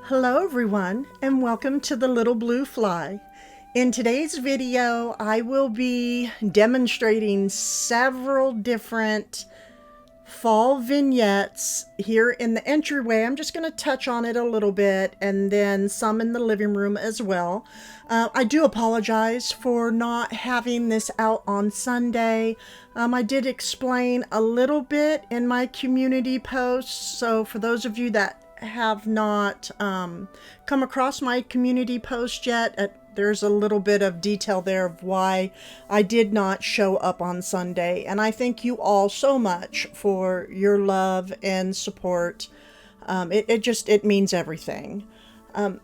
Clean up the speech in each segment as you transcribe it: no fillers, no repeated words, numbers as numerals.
Hello everyone, and welcome to the Little Blue Fly. In today's video, I will be demonstrating several different fall vignettes here in the entryway. I'm just going to touch on it a little bit, and then some in the living room as well. I do apologize for not having this out on Sunday. I did explain a little bit in my community posts, so for those of you that have not come across my community post yet, there's a little bit of detail there of why I did not show up on Sunday. And I thank you all so much for your love and support. It means everything.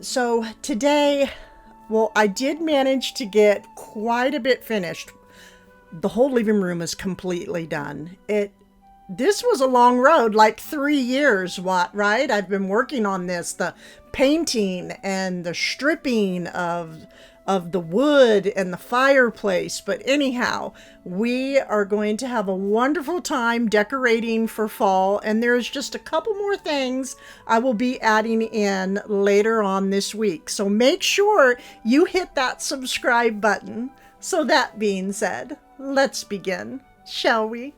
So today, well, I did manage to get quite a bit finished. The whole living room is completely done. This was a long road, like 3 years, right? I've been working on this, the painting and the stripping of the wood and the fireplace. But anyhow, we are going to have a wonderful time decorating for fall. And there's just a couple more things I will be adding in later on this week. So make sure you hit that subscribe button. So that being said, let's begin, shall we?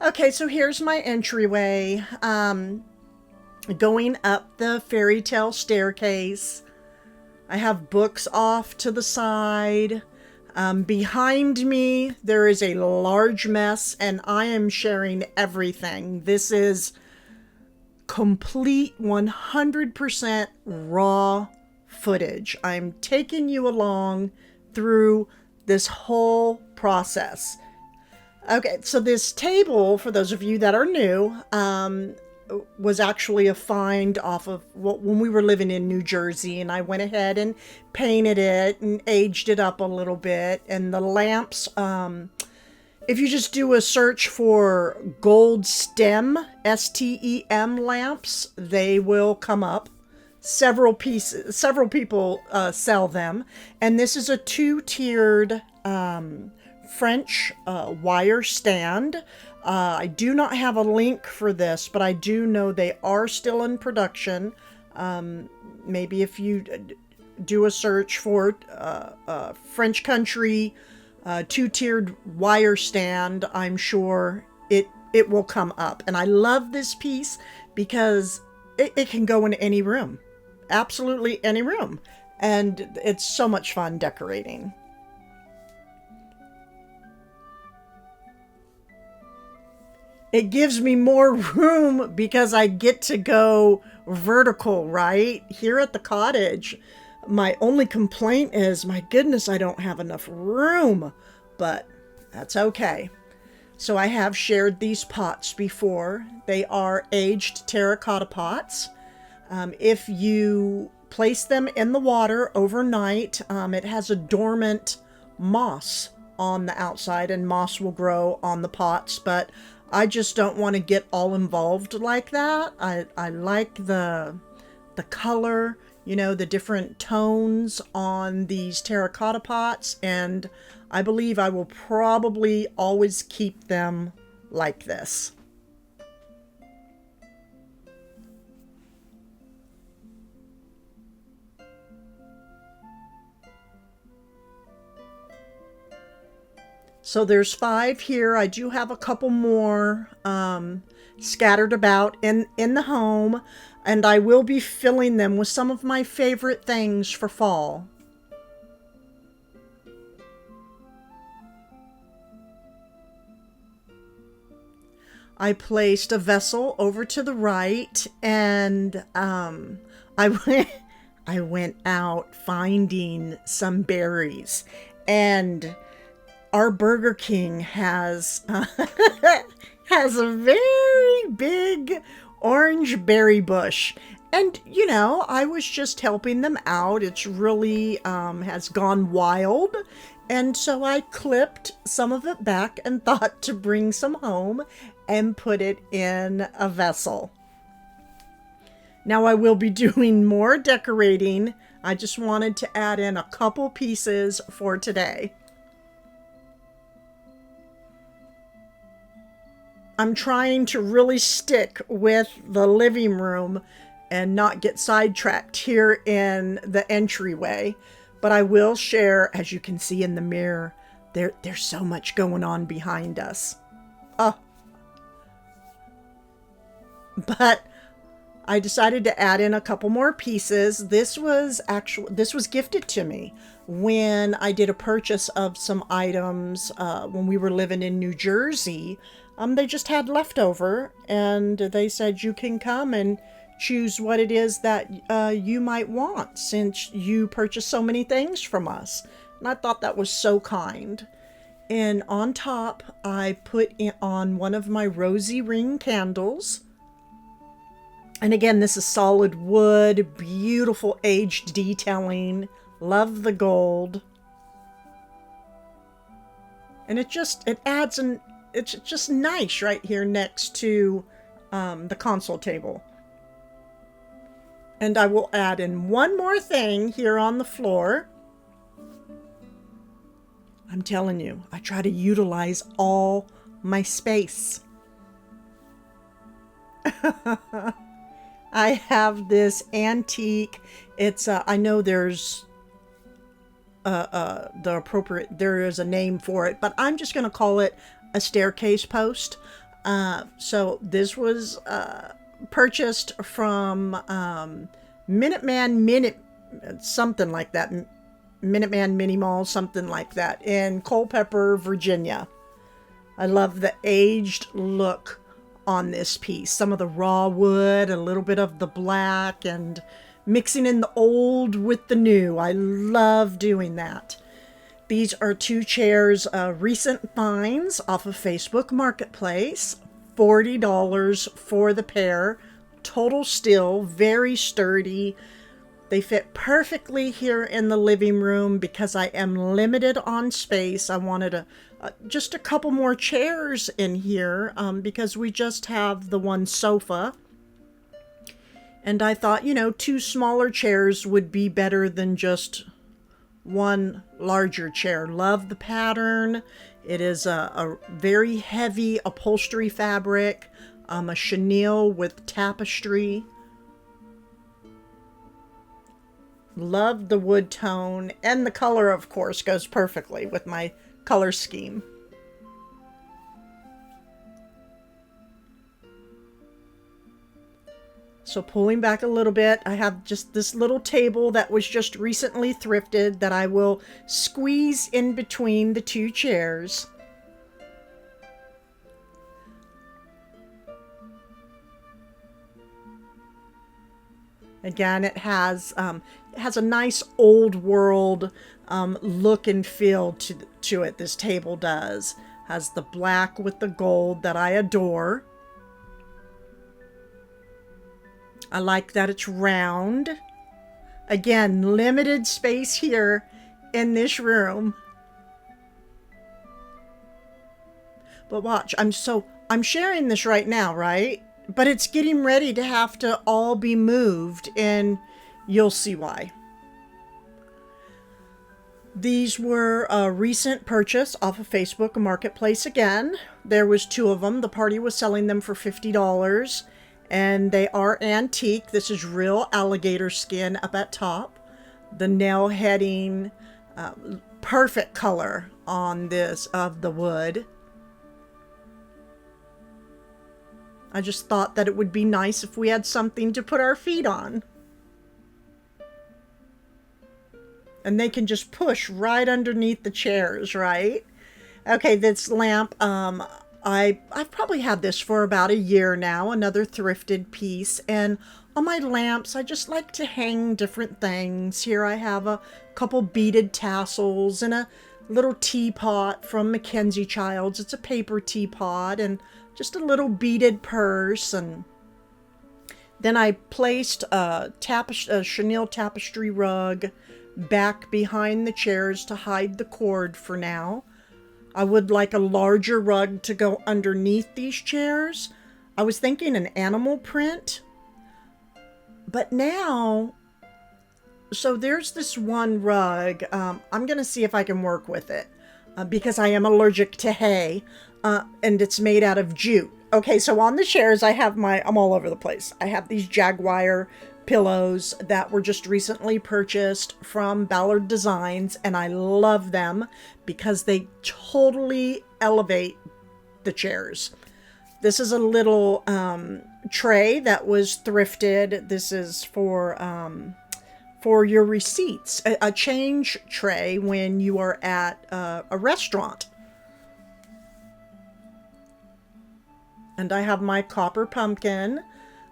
Okay, so here's my entryway, going up the fairy tale staircase. I have books off to the side. Behind me, there is a large mess, and I am sharing everything. This is complete 100% raw footage. I'm taking you along through this whole process. Okay, so this table, for those of you that are new, was actually a find off of when we were living in New Jersey, and I went ahead and painted it and aged it up a little bit. And the lamps, if you just do a search for gold stem, STEM lamps, they will come up. Several people sell them, and this is a two-tiered French wire stand. I do not have a link for this, but I do know they are still in production. Maybe if you do a search for French country two-tiered wire stand, I'm sure it will come up. And I love this piece because it can go in any room, absolutely any room, and it's so much fun decorating. It gives me more room because I get to go vertical, right? Here at the cottage, my only complaint is, my goodness, I don't have enough room, but that's okay. So I have shared these pots before. They are aged terracotta pots. If you place them in the water overnight, it has a dormant moss on the outside, and moss will grow on the pots, but I just don't want to get all involved like that. I like the color, the different tones on these terracotta pots, and I believe I will probably always keep them like this. So there's 5 here. I do have a couple more scattered about in the home, and I will be filling them with some of my favorite things for fall. I placed a vessel over to the right, and I went out finding some berries, and our Burger King has has a very big orange berry bush. And, I was just helping them out. It's really has gone wild. And so I clipped some of it back and thought to bring some home and put it in a vessel. Now I will be doing more decorating. I just wanted to add in a couple pieces for today. I'm trying to really stick with the living room and not get sidetracked here in the entryway. But I will share, as you can see in the mirror, there's so much going on behind us. Oh, but I decided to add in a couple more pieces. This was gifted to me when I did a purchase of some items when we were living in New Jersey. They just had leftover, and they said you can come and choose what it is that you might want since you purchased so many things from us. And I thought that was so kind. And on top, I put on one of my rosy ring candles. And again, this is solid wood, beautiful aged detailing. Love the gold. And it adds it's just nice right here next to the console table. And I will add in one more thing here on the floor. I'm telling you, I try to utilize all my space. I have this antique. It's I know there's there is a name for it, but I'm just going to call it a staircase post. So this was purchased from something like that, Minuteman Mini Mall, something like that, in Culpeper, Virginia. I love the aged look on this piece. Some of the raw wood, a little bit of the black, and mixing in the old with the new. I love doing that. These are two chairs, recent finds off of Facebook Marketplace. $40 for the pair. Total steel, very sturdy. They fit perfectly here in the living room because I am limited on space. I wanted just a couple more chairs in here because we just have the one sofa. And I thought, two smaller chairs would be better than just one larger chair. Love the pattern. It is a very heavy upholstery fabric, a chenille with tapestry. Love the wood tone, and the color, of course, goes perfectly with my color scheme. So pulling back a little bit, I have just this little table that was just recently thrifted that I will squeeze in between the two chairs. Again, it has a nice old world look and feel to it. This table does. Has the black with the gold that I adore. I like that it's round. Again, limited space here in this room. But watch, I'm sharing this right now, right? But it's getting ready to have to all be moved, and you'll see why. These were a recent purchase off of Facebook Marketplace again. There was two of them. The party was selling them for $50, and they are antique. This is real alligator skin up at top. The nail heading, perfect color on this of the wood. I just thought that it would be nice if we had something to put our feet on. And they can just push right underneath the chairs, right? Okay, this lamp, I've probably had this for about a year now, another thrifted piece. And on my lamps, I just like to hang different things. Here I have a couple beaded tassels and a little teapot from Mackenzie Childs. It's a paper teapot, and just a little beaded purse. And then I placed a chenille tapestry rug back behind the chairs to hide the cord for now. I would like a larger rug to go underneath these chairs. I was thinking an animal print. But now, so there's this one rug. I'm going to see if I can work with it because I am allergic to hay. And it's made out of jute. Okay, so on the chairs, I'm all over the place. I have these Jaguar pillows that were just recently purchased from Ballard Designs, and I love them because they totally elevate the chairs. This is a little tray that was thrifted. This is for your receipts, a change tray when you are at a restaurant. And I have my copper pumpkin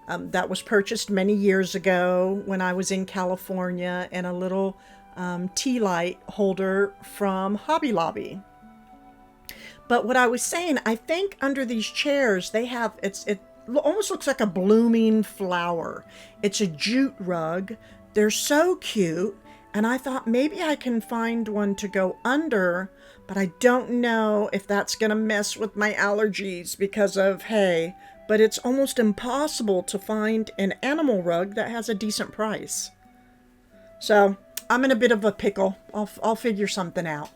that was purchased many years ago when I was in California, and a little tea light holder from Hobby Lobby. But what I was saying, I think under these chairs they have, it almost looks like a blooming flower. It's a jute rug. They're so cute. And I thought maybe I can find one to go under, but I don't know if that's going to mess with my allergies because of hay. But it's almost impossible to find an animal rug that has a decent price. So I'm in a bit of a pickle. I'll figure something out.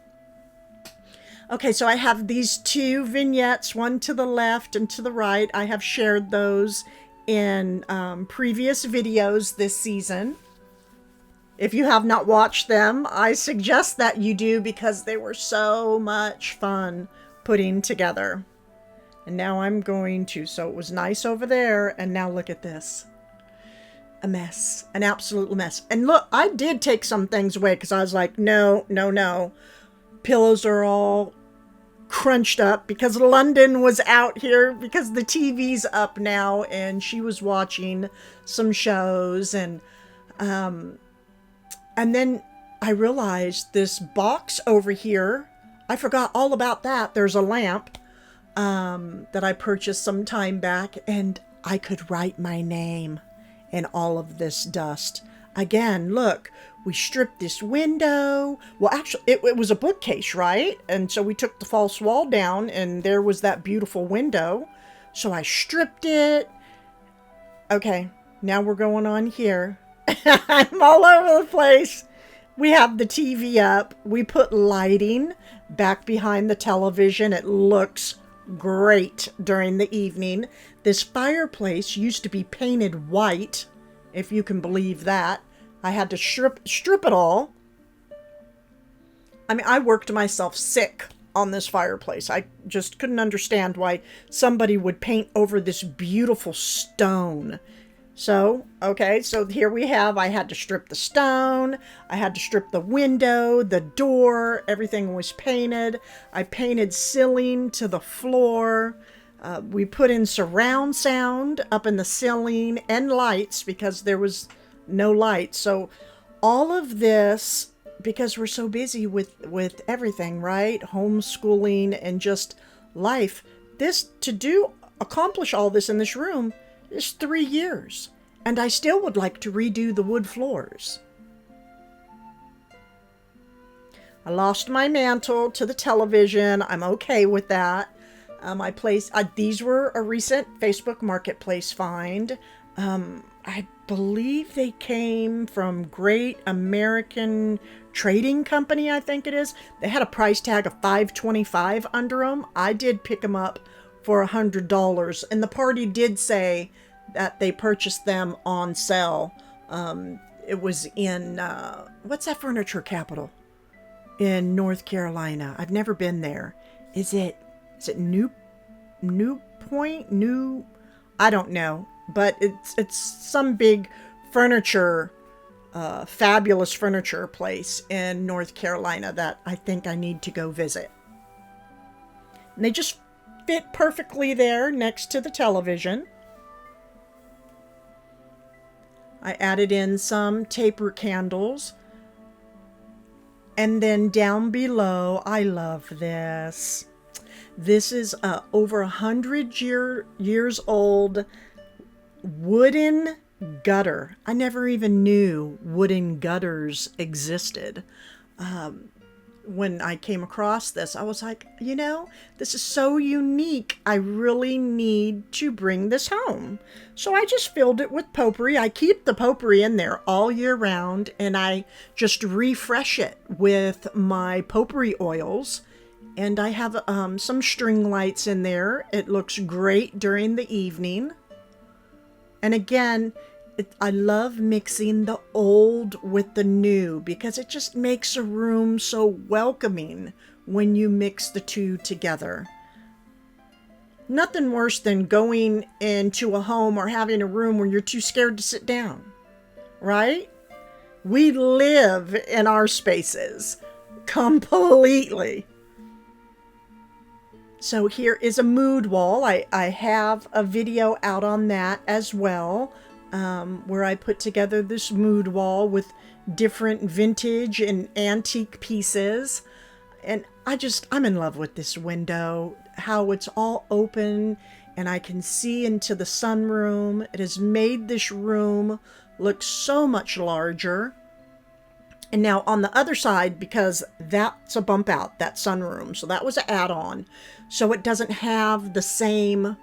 Okay, so I have these two vignettes, one to the left and to the right. I have shared those in previous videos this season. If you have not watched them, I suggest that you do because they were so much fun putting together. And now I'm going to, so it was nice over there, and now look at this. A mess, an absolute mess. And look, I did take some things away because I was like, no. Pillows are all crunched up because London was out here because the TV's up now and she was watching some shows, and then I realized this box over here, I forgot all about that. There's a lamp that I purchased some time back, and I could write my name in all of this dust. Again, look, we stripped this window. Well, actually, it was a bookcase, right? And so we took the false wall down, and there was that beautiful window. So I stripped it. Okay, now we're going on here. I'm all over the place. We have the TV up. We put lighting back behind the television. It looks great during the evening. This fireplace used to be painted white, if you can believe that. I had to strip it all. I mean, I worked myself sick on this fireplace. I just couldn't understand why somebody would paint over this beautiful stone. So, okay, so here we have, I had to strip the stone, I had to strip the window, the door, everything was painted. I painted ceiling to the floor. We put in surround sound up in the ceiling and lights because there was no light. So all of this, because we're so busy with everything, right? Homeschooling and just life. Accomplish all this in this room is 3 years. And I still would like to redo the wood floors. I lost my mantle to the television. I'm okay with that. These were a recent Facebook Marketplace find. I believe they came from Great American Trading Company, I think it is. They had a price tag of $5.25 under them. I did pick them up for $100, and the party did say that they purchased them on sale. It was in, what's that furniture capital? In North Carolina. I've never been there. Is it New Point? I don't know. But it's some big furniture, fabulous furniture place in North Carolina that I think I need to go visit. And they just fit perfectly there next to the television. I added in some taper candles. And then down below, I love this. This is over 100 years old wooden gutter. I never even knew wooden gutters existed. When I came across this, I was like, this is so unique. I really need to bring this home. So I just filled it with potpourri. I keep the potpourri in there all year round, and I just refresh it with my potpourri oils. And I have some string lights in there. It looks great during the evening. And again, I love mixing the old with the new because it just makes a room so welcoming when you mix the two together. Nothing worse than going into a home or having a room where you're too scared to sit down, right? We live in our spaces completely. So here is a mood wall. I have a video out on that as well, where I put together this mood wall with different vintage and antique pieces. And I'm in love with this window, how it's all open and I can see into the sunroom. It has made this room look so much larger. And now on the other side, because that's a bump out, that sunroom, so that was an add-on. So it doesn't have the same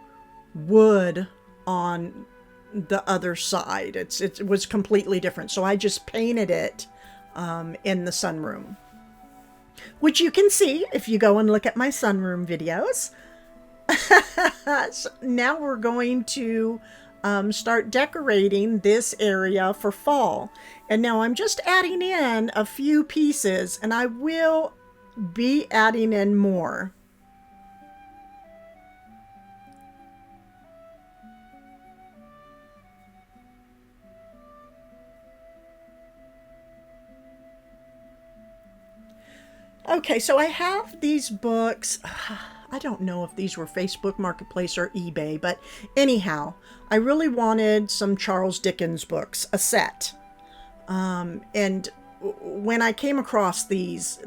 wood on the other side. It was completely different. So I just painted it in the sunroom, which you can see if you go and look at my sunroom videos. So now we're going to start decorating this area for fall. And now I'm just adding in a few pieces, and I will be adding in more. Okay, so I have these books. I don't know if these were Facebook Marketplace or eBay, but anyhow, I really wanted some Charles Dickens books, a set. And when I came across these,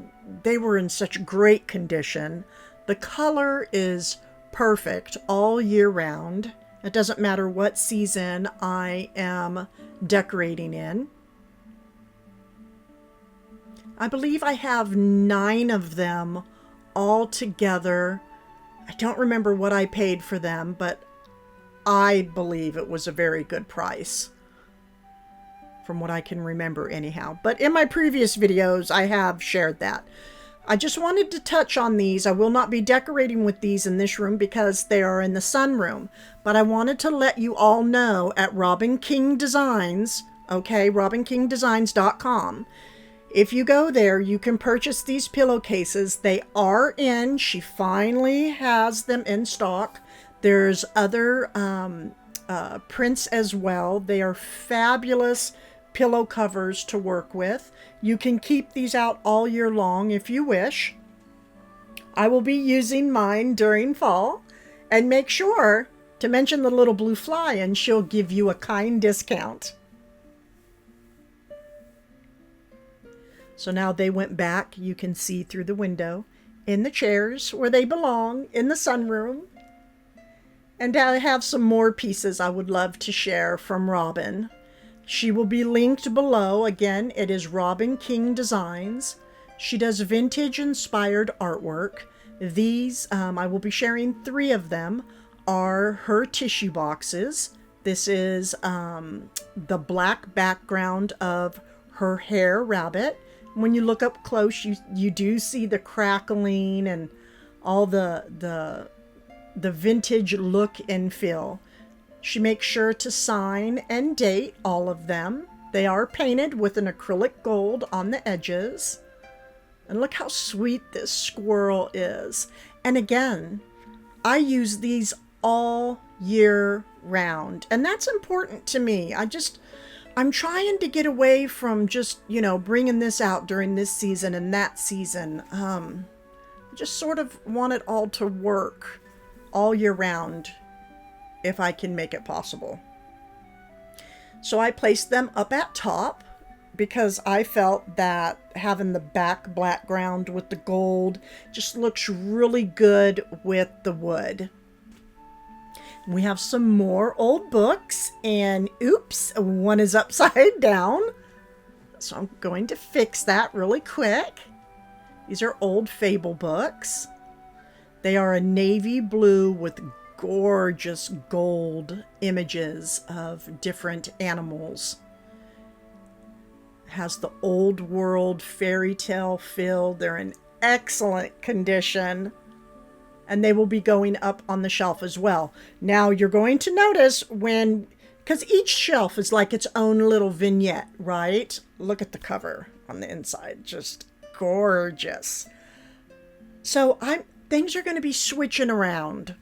they were in such great condition. The color is perfect all year round. It doesn't matter what season I am decorating in. I believe I have 9 of them all together. I don't remember what I paid for them, but I believe it was a very good price from what I can remember anyhow. But in my previous videos, I have shared that. I just wanted to touch on these. I will not be decorating with these in this room because they are in the sunroom. But I wanted to let you all know at Robin King Designs, okay, robinkingdesigns.com. If you go there, you can purchase these pillowcases. They are in. She finally has them in stock. There's other prints as well. They are fabulous pillow covers to work with. You can keep these out all year long if you wish. I will be using mine during fall. And make sure to mention the little blue fly and she'll give you a kind discount. So now they went back, you can see through the window, in the chairs where they belong, in the sunroom. And I have some more pieces I would love to share from Robin. She will be linked below. Again, it is Robin King Designs. She does vintage-inspired artwork. These, I will be sharing 3 of them, are her tissue boxes. This is the black background of her hair rabbit. When you look up close, you do see the crackling and all the vintage look and feel. She makes sure to sign and date all of them. They are painted with an acrylic gold on the edges. And look how sweet this squirrel is. And again, I use these all year round. And that's important to me. I'm trying to get away from just, bringing this out during this season and that season. I just sort of want it all to work all year round if I can make it possible. So I placed them up at top because I felt that having the back background with the gold just looks really good with the wood. We have some more old books, and oops, one is upside down. So I'm going to fix that really quick. These are old fable books. They are a navy blue with gorgeous gold images of different animals. It has the old world fairy tale feel. They're in excellent condition. And they will be going up on the shelf as well. Now you're going to notice because each shelf is like its own little vignette, right? Look at the cover on the inside, just gorgeous. So things are going to be switching around.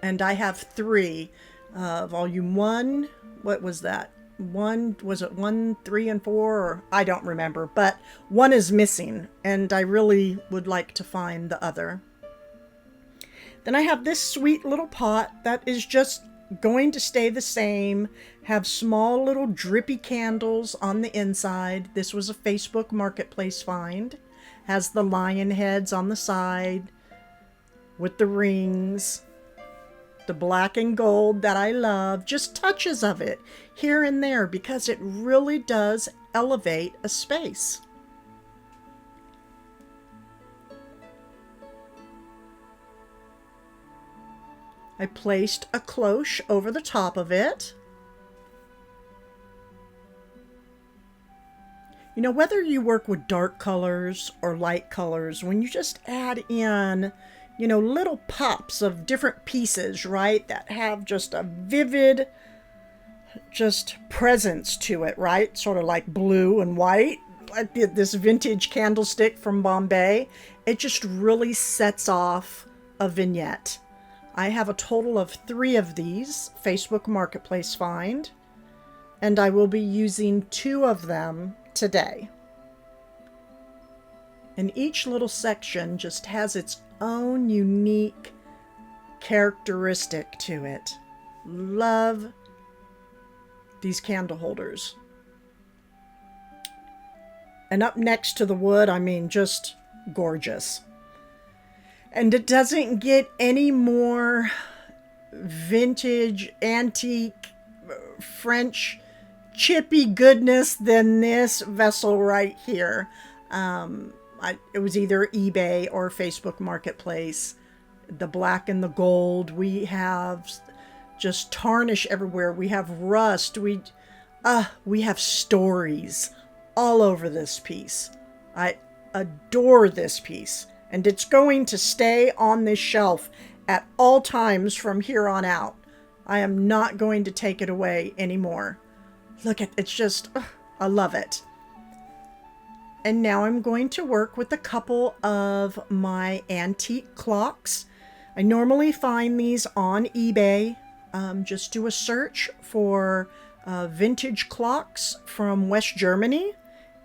And I have 3. Volume 1, what was that? Was it 1, 3, and 4? Or I don't remember, but 1 is missing, and I really would like to find the other. Then I have this sweet little pot that is just going to stay the same, have small little drippy candles on the inside. This was a Facebook Marketplace find. Has the lion heads on the side with the rings. The black and gold that I love, just touches of it here and there because it really does elevate a space. I placed a cloche over the top of it. You know, whether you work with dark colors or light colors, when you just add in, you know, little pops of different pieces, right, that have just a vivid, just presence to it, right? Sort of like blue and white, like this vintage candlestick from Bombay. It just really sets off a vignette. I have a total of 3 of these Facebook Marketplace find, and I will be using 2 of them today. And each little section just has its own unique characteristic to it. Love these candle holders. And up next to the wood, I mean, just gorgeous. And it doesn't get any more vintage, antique, French, chippy goodness than this vessel right here. It was either eBay or Facebook Marketplace. The black and the gold. We have just tarnish everywhere. We have rust. We have stories all over this piece. I adore this piece. And it's going to stay on this shelf at all times from here on out. I am not going to take it away anymore. Look at it's just, I love it. And now I'm going to work with a couple of my antique clocks. I normally find these on eBay. Just do a search for vintage clocks from West Germany,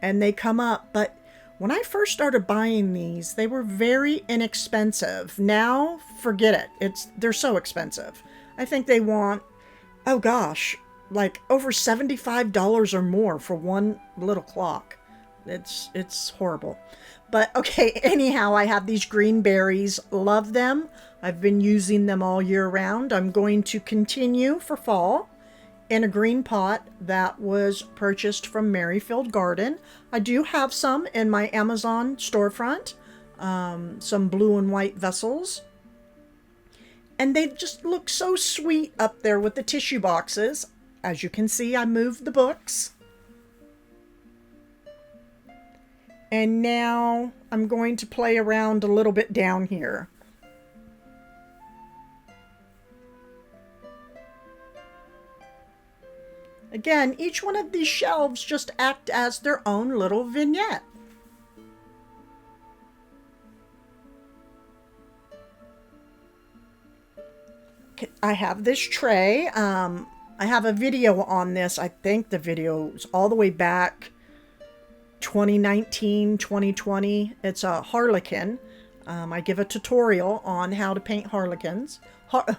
and they come up. But when I first started buying these, they were very inexpensive. Now, forget it. They're so expensive. I think they want, oh gosh, like over $75 or more for one little clock. It's horrible. But okay, anyhow, I have these green berries. Love them. I've been using them all year round. I'm going to continue for fall in a green pot that was purchased from Merrifield Garden. I do have some in my Amazon storefront, some blue and white vessels. And they just look so sweet up there with the tissue boxes. As you can see, I moved the books. And now I'm going to play around a little bit down here. Again, each one of these shelves just act as their own little vignette. I have this tray. I have a video on this. I think the video is all the way back 2019, 2020. It's a harlequin. I give a tutorial on how to paint harlequins.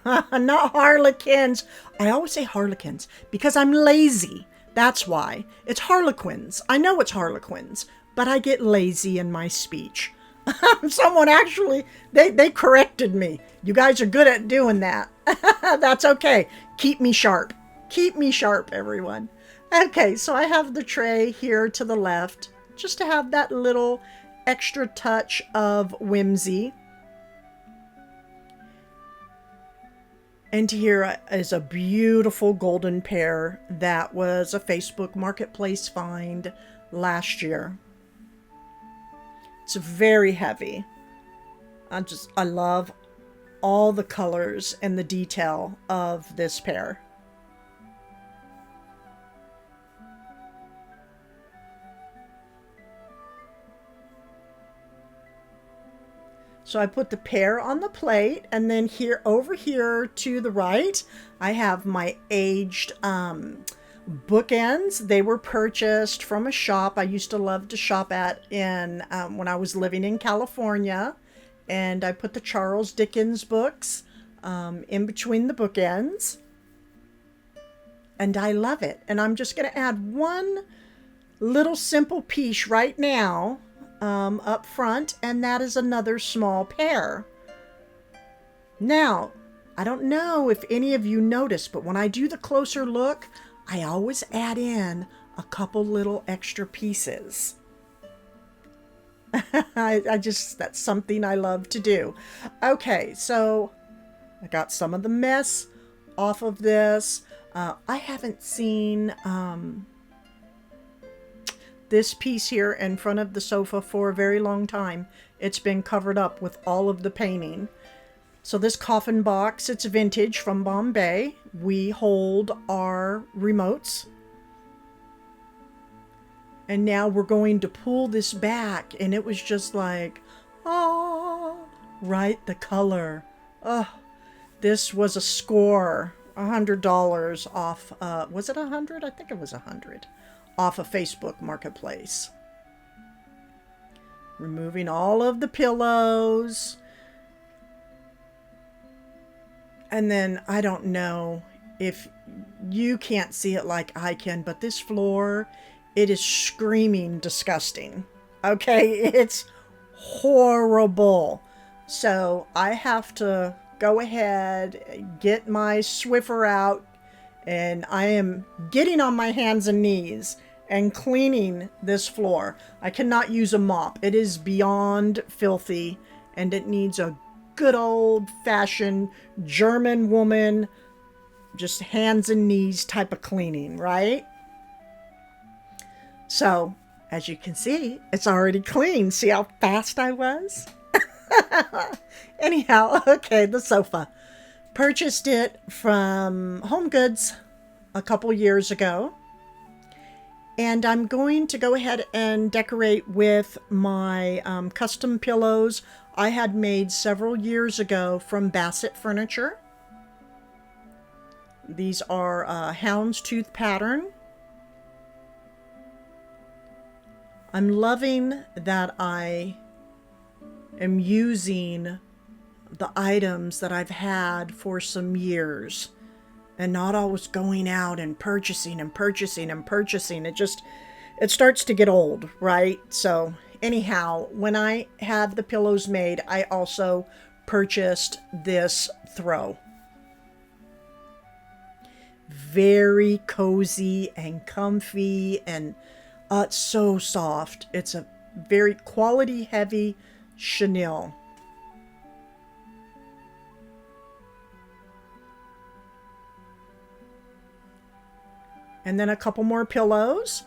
Not harlequins. I always say harlequins because I'm lazy. That's why. It's harlequins. I know it's harlequins, but I get lazy in my speech. Someone actually, they corrected me. You guys are good at doing that. That's okay. Keep me sharp. Keep me sharp, everyone. Okay, so I have the tray here to the left, just to have that little extra touch of whimsy. And here is a beautiful golden pear that was a Facebook Marketplace find last year. It's very heavy. I love all the colors and the detail of this pear. So I put the pear on the plate, and then here, over here to the right, I have my aged bookends. They were purchased from a shop I used to love to shop at when I was living in California. And I put the Charles Dickens books in between the bookends. And I love it. And I'm just going to add one little simple piece right now up front, and that is another small pear. Now, I don't know if any of you noticed, but when I do the closer look, I always add in a couple little extra pieces. That's something I love to do. Okay, so I got some of the mess off of this. I haven't seen this piece here in front of the sofa for a very long time. It's been covered up with all of the painting. So this coffin box, it's vintage from Bombay. We hold our remotes. And now we're going to pull this back, and it was just like, oh, right, the color. Oh, this was a score, $100 off. Was it 100? I think it was 100. Off of Facebook Marketplace. Removing all of the pillows. And then I don't know if you can't see it like I can, but this floor, it is screaming disgusting. Okay, it's horrible. So I have to go ahead, get my Swiffer out, and I am getting on my hands and knees and cleaning this floor. I cannot use a mop. It is beyond filthy, and it needs a good old-fashioned German woman, just hands and knees type of cleaning, right? So, as you can see, it's already clean. See how fast I was? Anyhow, okay, the sofa. Purchased it from Home Goods a couple years ago. And I'm going to go ahead and decorate with my custom pillows I had made several years ago from Bassett Furniture. These are a houndstooth pattern. I'm loving that I am using the items that I've had for some years, and not always going out and purchasing and purchasing and purchasing. It starts to get old, right? So anyhow, when I had the pillows made, I also purchased this throw. Very cozy and comfy, and it's so soft. It's a very quality heavy chenille. And then a couple more pillows.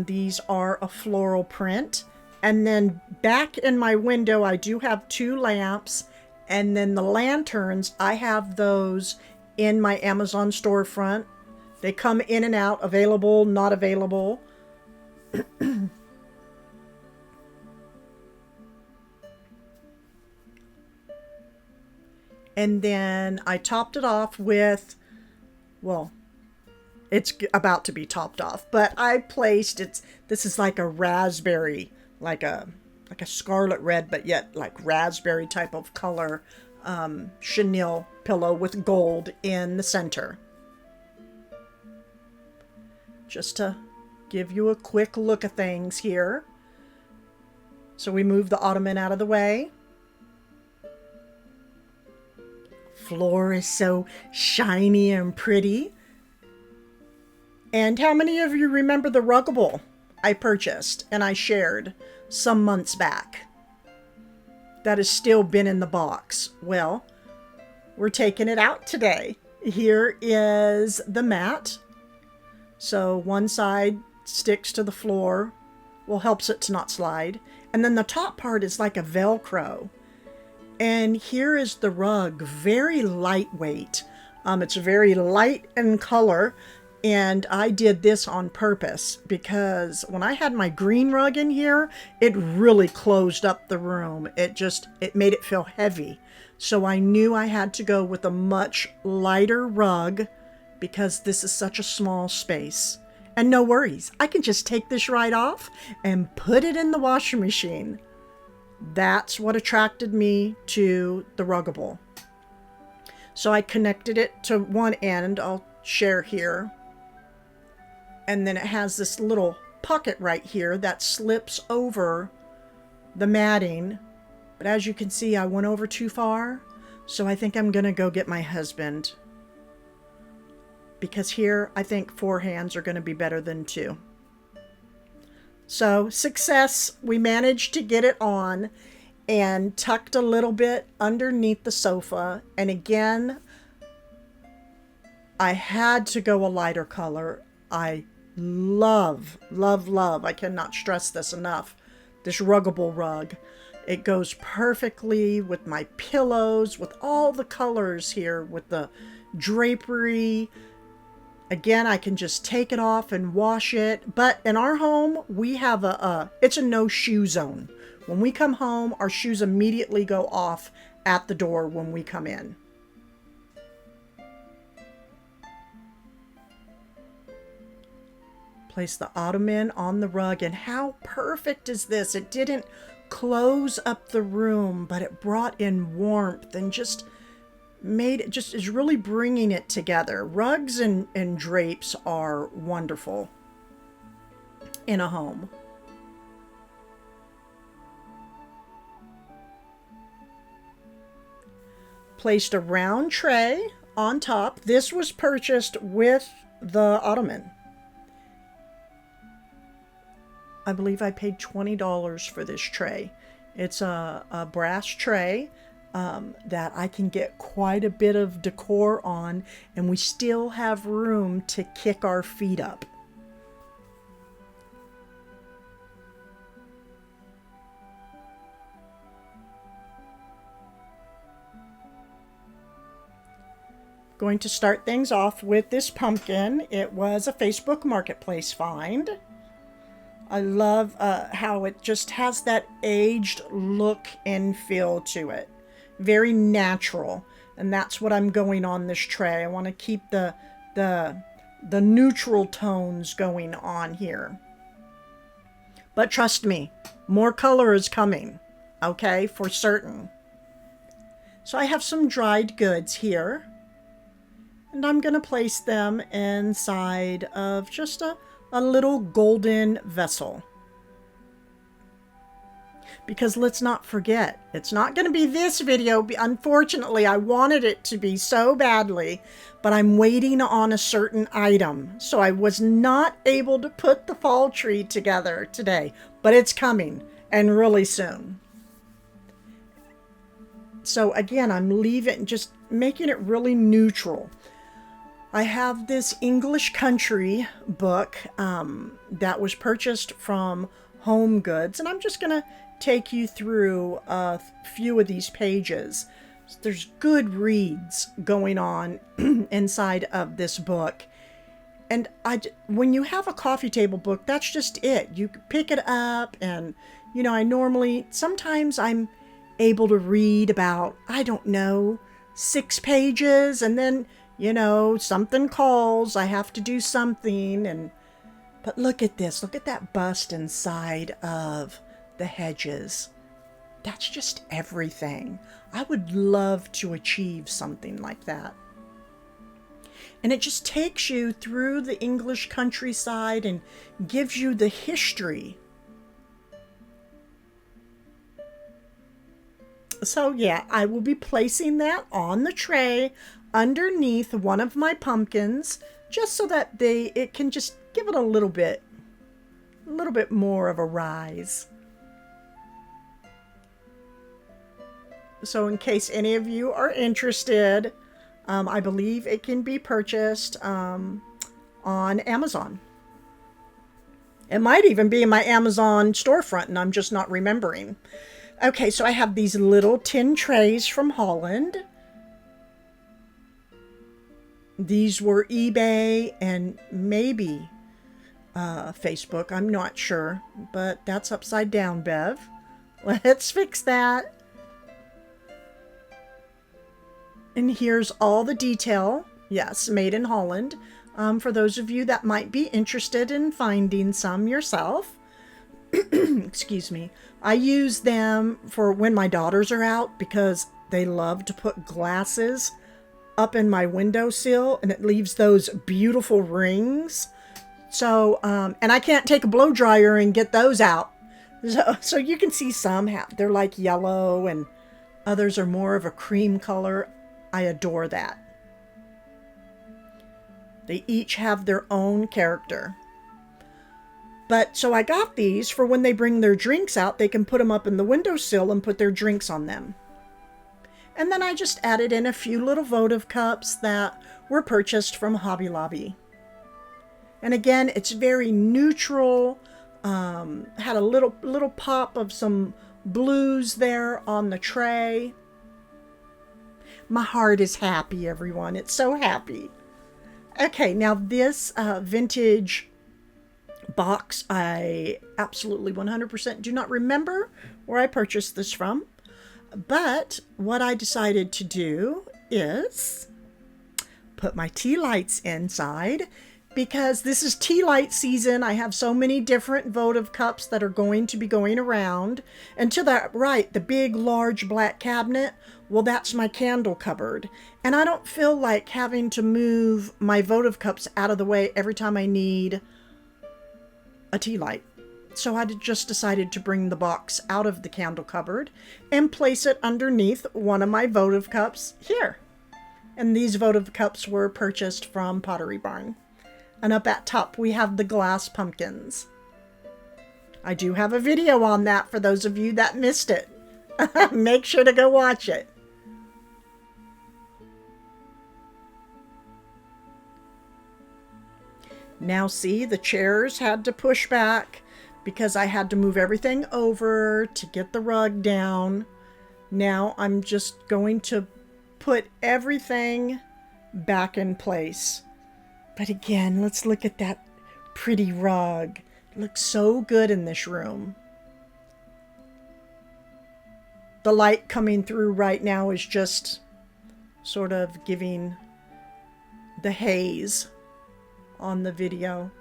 These are a floral print. And then back in my window, I do have 2 lamps. And then the lanterns, I have those in my Amazon storefront. They come in and out, available, not available. And then I topped it off with, well, it's about to be topped off, but I placed this is like a raspberry, like a scarlet red, but yet like raspberry type of color chenille pillow with gold in the center. Just to give you a quick look at things here. So we move the ottoman out of the way. Floor is so shiny and pretty. And how many of you remember the Ruggable I purchased and I shared some months back? That has still been in the box. Well, we're taking it out today. Here is the mat. So one side sticks to the floor, well, helps it to not slide. And then the top part is like a Velcro. And here is the rug, very lightweight. It's very light in color. And I did this on purpose because when I had my green rug in here, it really closed up the room. It made it feel heavy. So I knew I had to go with a much lighter rug because this is such a small space. And no worries, I can just take this right off and put it in the washing machine. That's what attracted me to the Ruggable. So I connected it to one end, I'll share here. And then it has this little pocket right here that slips over the matting. But as you can see, I went over too far. So I think I'm going to go get my husband. Because here, I think 4 hands are going to be better than 2. So, success. We managed to get it on and tucked a little bit underneath the sofa. And again, I had to go a lighter color. I love, love, love. I cannot stress this enough. This Ruggable rug. It goes perfectly with my pillows, with all the colors here, with the drapery. Again, I can just take it off and wash it. But in our home, we have it's a no shoe zone. When we come home, our shoes immediately go off at the door when we come in. Place the ottoman on the rug, and how perfect is this? It didn't close up the room, but it brought in warmth and just is really bringing it together. Rugs and drapes are wonderful in a home. Placed a round tray on top. This was purchased with the ottoman. I believe I paid $20 for this tray. It's a brass tray that I can get quite a bit of decor on, and we still have room to kick our feet up. Going to start things off with this pumpkin. It was a Facebook Marketplace find. I love how it just has that aged look and feel to it. Very natural. And that's what I'm going on this tray. I want to keep the neutral tones going on here. But trust me, more color is coming. Okay, for certain. So I have some dried goods here. And I'm going to place them inside of just a little golden vessel. Because let's not forget, it's not going to be this video. Unfortunately, I wanted it to be so badly, but I'm waiting on a certain item. So I was not able to put the fall tree together today, but it's coming and really soon. So again, I'm just making it really neutral. I have this English country book that was purchased from Home Goods, and I'm just going to take you through a few of these pages. There's good reads going on inside of this book. And when you have a coffee table book, that's just it. You pick it up and, sometimes I'm able to read about, 6 pages, and then something calls, I have to do something. But look at this. Look at that bust inside of the hedges. That's just everything. I would love to achieve something like that. And it just takes you through the English countryside and gives you the history. So yeah, I will be placing that on the tray underneath one of my pumpkins, just so that it can just give it a little bit more of a rise. So in case any of you are interested, I believe it can be purchased on Amazon. It might even be in my Amazon storefront and I'm just not remembering. Okay, so I have these little tin trays from Holland. These were eBay and maybe Facebook. I'm not sure, but that's upside down, Bev. Let's fix that. And here's all the detail. Yes, made in Holland. For those of you that might be interested in finding some yourself. Excuse me. I use them for when my daughters are out because they love to put glasses up in my windowsill and it leaves those beautiful rings. So, and I can't take a blow dryer and get those out. So you can see some they're like yellow and others are more of a cream color. I adore that. They each have their own character. But so I got these for when they bring their drinks out, they can put them up in the windowsill and put their drinks on them. And then I just added in a few little votive cups that were purchased from Hobby Lobby. And again, it's very neutral. Had a little pop of some blues there on the tray. My heart is happy, everyone. It's so happy. Okay, now this vintage box, I absolutely 100% do not remember where I purchased this from. But what I decided to do is put my tea lights inside because this is tea light season. I have so many different votive cups that are going to be going around. And to the right, the big, large black cabinet, well, that's my candle cupboard. And I don't feel like having to move my votive cups out of the way every time I need a tea light. So I just decided to bring the box out of the candle cupboard and place it underneath one of my votive cups here. And these votive cups were purchased from Pottery Barn. And up at top, we have the glass pumpkins. I do have a video on that for those of you that missed it. Make sure to go watch it. Now see, the chairs had to push back because I had to move everything over to get the rug down. Now I'm just going to put everything back in place. But again, let's look at that pretty rug. It looks so good in this room. The light coming through right now is just sort of giving the haze on the video.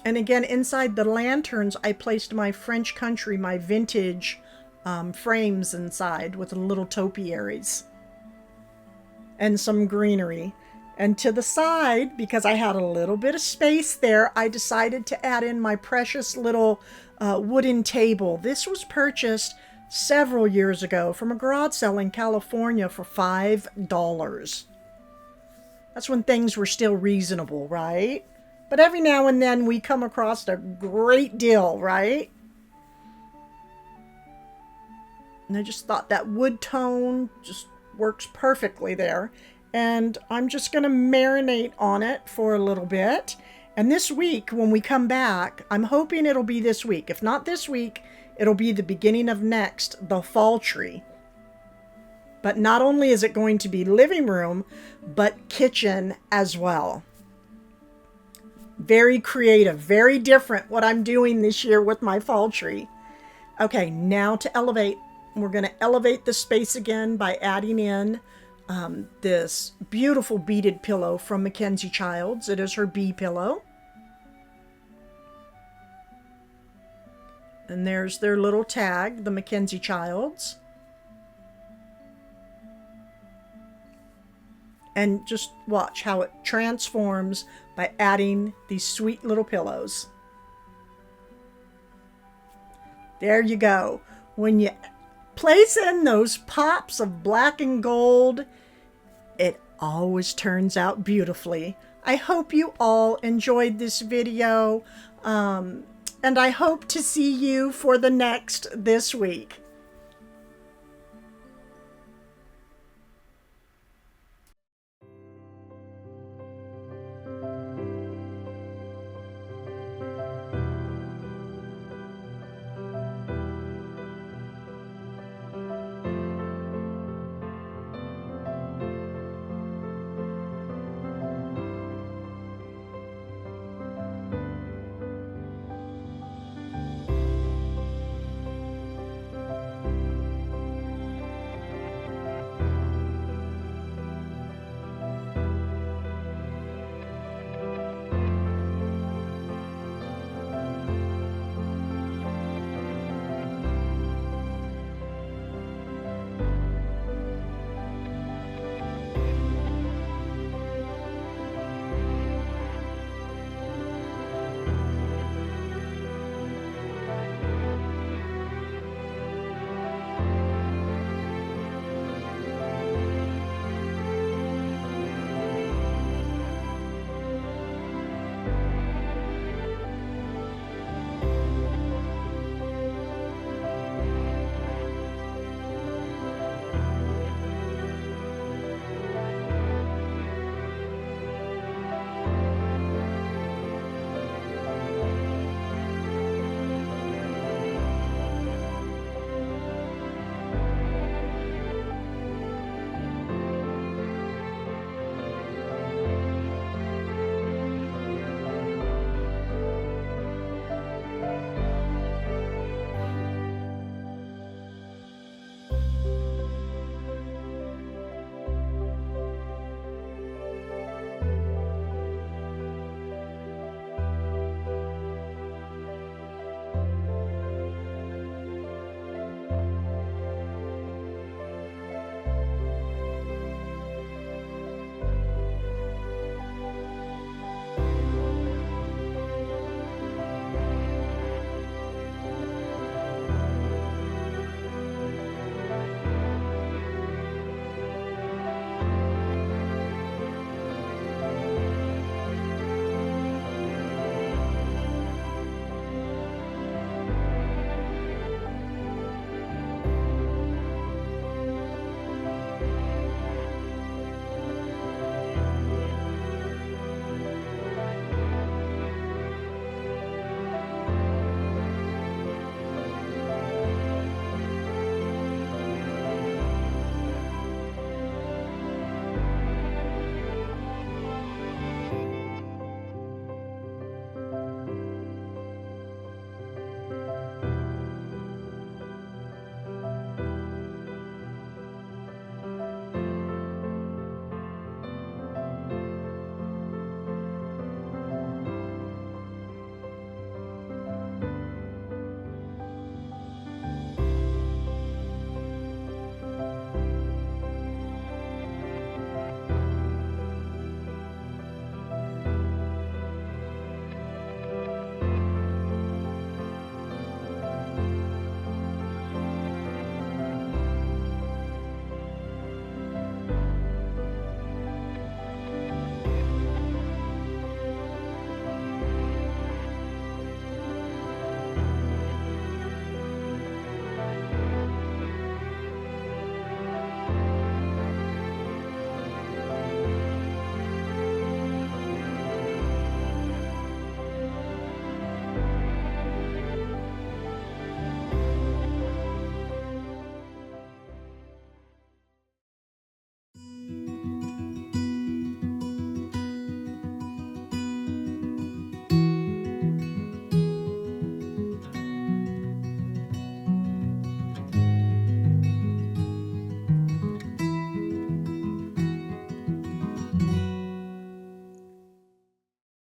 And again, inside the lanterns, I placed my French Country, my vintage frames inside with little topiaries and some greenery. And to the side, because I had a little bit of space there, I decided to add in my precious little wooden table. This was purchased several years ago from a garage sale in California for $5. That's when things were still reasonable, right? But every now and then we come across a great deal, right? And I just thought that wood tone just works perfectly there. And I'm just going to marinate on it for a little bit. And this week, when we come back, I'm hoping it'll be this week. If not this week, it'll be the beginning of next, the fall tree. But not only is it going to be living room, but kitchen as well. Very creative, very different what I'm doing this year with my fall tree. Okay, now to elevate. We're going to elevate the space again by adding in this beautiful beaded pillow from Mackenzie Childs. It is her bee pillow. And there's their little tag, the Mackenzie Childs. And just watch how it transforms by adding these sweet little pillows. There you go. When you place in those pops of black and gold, it always turns out beautifully. I hope you all enjoyed this video. and I hope to see you for the next this week.